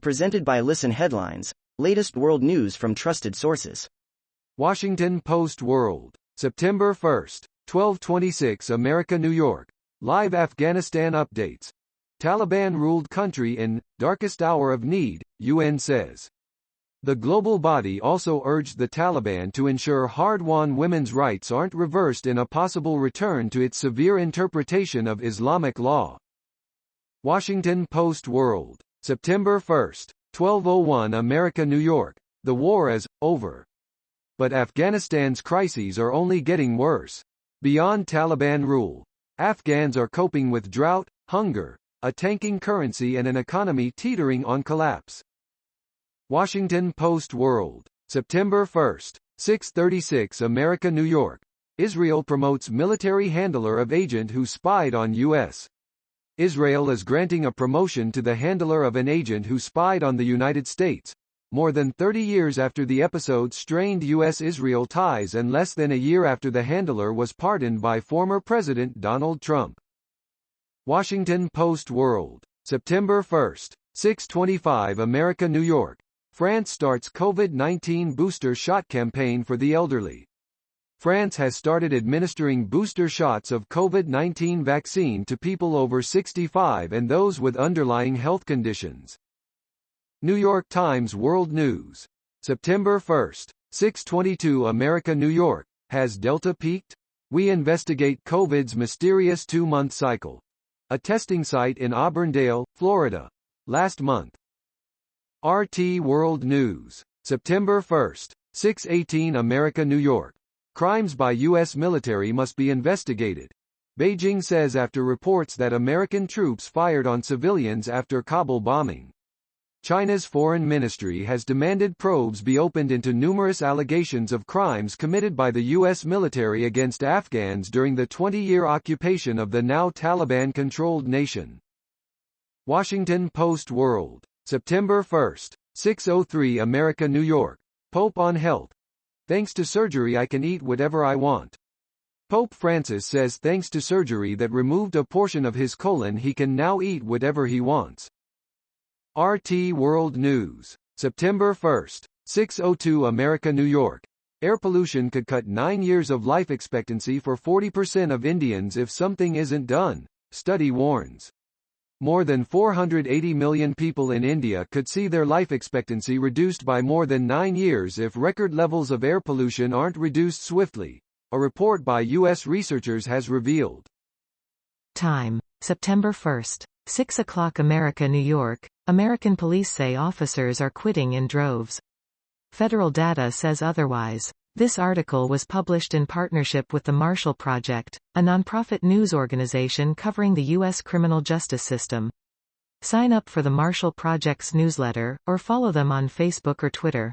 Presented by Listen Headlines, latest world news from trusted sources. Washington Post World, September 1, 1226 America, New York. Live Afghanistan updates. Taliban-ruled country in darkest hour of need, UN says. The global body also urged the Taliban to ensure hard-won women's rights aren't reversed in a possible return to its severe interpretation of Islamic law. Washington Post World, September 1, 1201 America, New York. The war is over. But Afghanistan's crises are only getting worse. Beyond Taliban rule, Afghans are coping with drought, hunger, a tanking currency and an economy teetering on collapse. Washington Post World, September 1, 636 America, New York. Israel promotes military handler of agent who spied on U.S. Israel is granting a promotion to the handler of an agent who spied on the United States, more than 30 years after the episode strained U.S.-Israel ties and less than a year after the handler was pardoned by former President Donald Trump. Washington Post World, September 1, 625 America, New York. France starts COVID-19 booster shot campaign for the elderly. France has started administering booster shots of COVID-19 vaccine to people over 65 and those with underlying health conditions. New York Times World News, September 1, 622 America, New York. Has Delta peaked? We investigate COVID's mysterious 2-month cycle. A testing site in Auburndale, Florida. Last month. RT World News, September 1, 618 America, New York. Crimes by U.S. military must be investigated. Beijing says after reports that American troops fired on civilians after Kabul bombing. China's foreign ministry has demanded probes be opened into numerous allegations of crimes committed by the U.S. military against Afghans during the 20-year occupation of the now Taliban-controlled nation. Washington Post World, September 1, 603 America, New York. Pope on health. Thanks to surgery I can eat whatever I want. Pope Francis says thanks to surgery that removed a portion of his colon he can now eat whatever he wants. RT World News, September 1, 602 America, New York. Air pollution could cut 9 years of life expectancy for 40% of Indians if something isn't done, study warns. More than 480 million people in India could see their life expectancy reduced by more than 9 years if record levels of air pollution aren't reduced swiftly, a report by U.S. researchers has revealed. Time, September 1, 6 o'clock America, New York. American police say officers are quitting in droves. Federal data says otherwise. This article was published in partnership with the Marshall Project, a nonprofit news organization covering the U.S. criminal justice system. Sign up for the Marshall Project's newsletter, or follow them on Facebook or Twitter.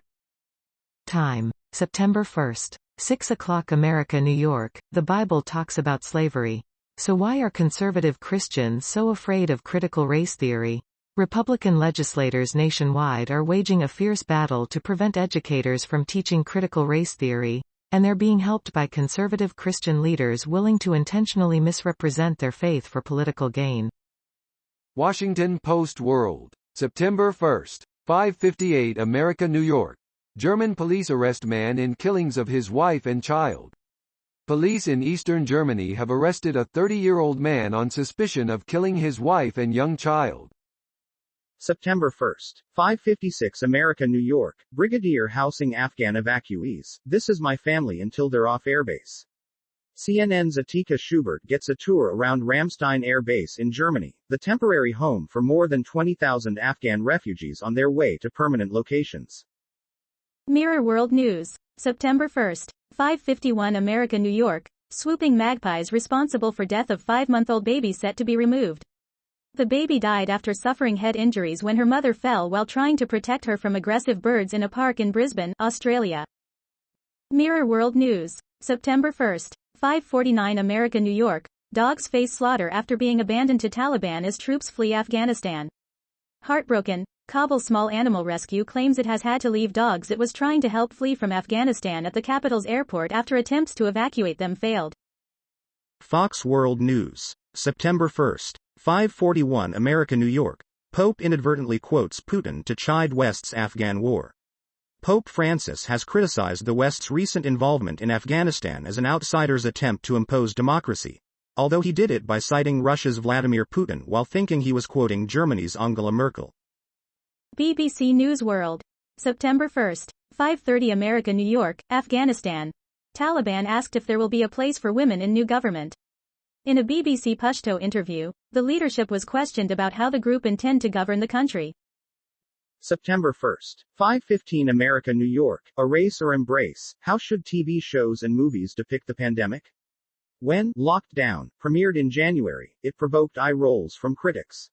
Time, September 1, 6 o'clock America, New York. The Bible talks about slavery. So why are conservative Christians so afraid of critical race theory? Republican legislators nationwide are waging a fierce battle to prevent educators from teaching critical race theory, and they're being helped by conservative Christian leaders willing to intentionally misrepresent their faith for political gain. Washington Post World, September 1, 558 America, New York. German police arrest man in killings of his wife and child. Police in eastern Germany have arrested a 30-year-old man on suspicion of killing his wife and young child. September 1, 556 America, New York. Brigadier housing Afghan evacuees. This is my family until they're off airbase. CNN's Atika Schubert gets a tour around Ramstein Air Base in Germany, the temporary home for more than 20,000 Afghan refugees on their way to permanent locations. Mirror World News, September 1, 551 America, New York. Swooping magpies responsible for death of 5-month-old baby set to be removed. The baby died after suffering head injuries when her mother fell while trying to protect her from aggressive birds in a park in Brisbane, Australia. Mirror World News, September 1, 549 America, New York. Dogs face slaughter after being abandoned to Taliban as troops flee Afghanistan. Heartbroken, Kabul Small Animal Rescue claims it has had to leave dogs it was trying to help flee from Afghanistan at the capital's airport after attempts to evacuate them failed. Fox World News, September 1, 541 America, New York. Pope inadvertently quotes Putin to chide West's Afghan war. Pope Francis has criticized the West's recent involvement in Afghanistan as an outsider's attempt to impose democracy, although he did it by citing Russia's Vladimir Putin while thinking he was quoting Germany's Angela Merkel. BBC News World. September 1st, 5:30 America, New York, Afghanistan. Taliban asked if there will be a place for women in new government. In a BBC Pashto interview, the leadership was questioned about how the group intend to govern the country. September 1st, 5:15 America, New York. Erase or embrace. How should TV shows and movies depict the pandemic? When Locked Down premiered in January, it provoked eye rolls from critics.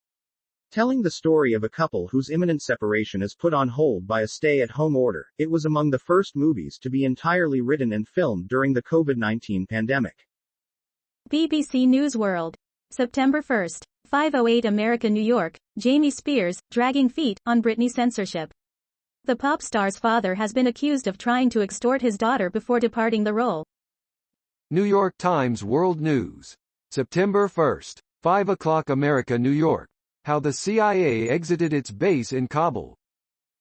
Telling the story of a couple whose imminent separation is put on hold by a stay-at-home order, it was among the first movies to be entirely written and filmed during the COVID-19 pandemic. BBC News World. September 1st, 5:08 America, New York. Jamie Spears, dragging feet on Britney censorship. The pop star's father has been accused of trying to extort his daughter before departing the role. New York Times World News. September 1st, 5 o'clock America, New York. How the CIA exited its base in Kabul.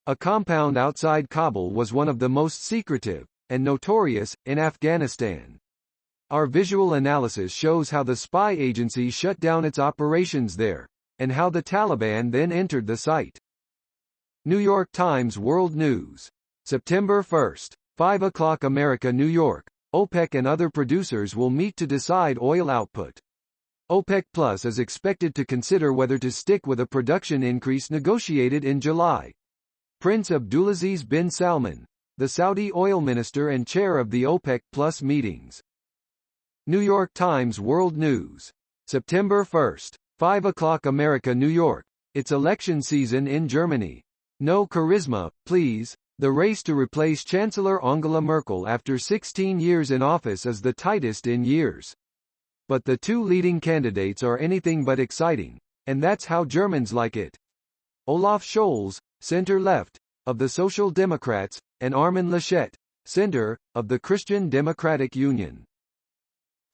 A compound outside Kabul was one of the most secretive and notorious in Afghanistan. Our visual analysis shows how the spy agency shut down its operations there, and how the Taliban then entered the site. New York Times World News. September 1st, 5 o'clock America, New York. OPEC and other producers will meet to decide oil output. OPEC Plus is expected to consider whether to stick with a production increase negotiated in July. Prince Abdulaziz bin Salman, the Saudi oil minister and chair of the OPEC Plus meetings. New York Times World News. September 1st, 5 o'clock America, New York. It's election season in Germany. No charisma, please. The race to replace Chancellor Angela Merkel after 16 years in office is the tightest in years. But the two leading candidates are anything but exciting, and that's how Germans like it. Olaf Scholz, center-left, of the Social Democrats, and Armin Laschet, center, of the Christian Democratic Union.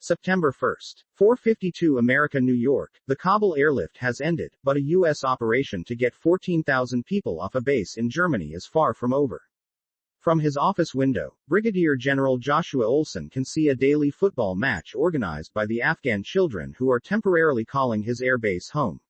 September 1st, 4:52 America, New York. The Kabul airlift has ended, but a U.S. operation to get 14,000 people off a base in Germany is far from over. From his office window, Brigadier General Joshua Olson can see a daily football match organized by the Afghan children who are temporarily calling his air base home.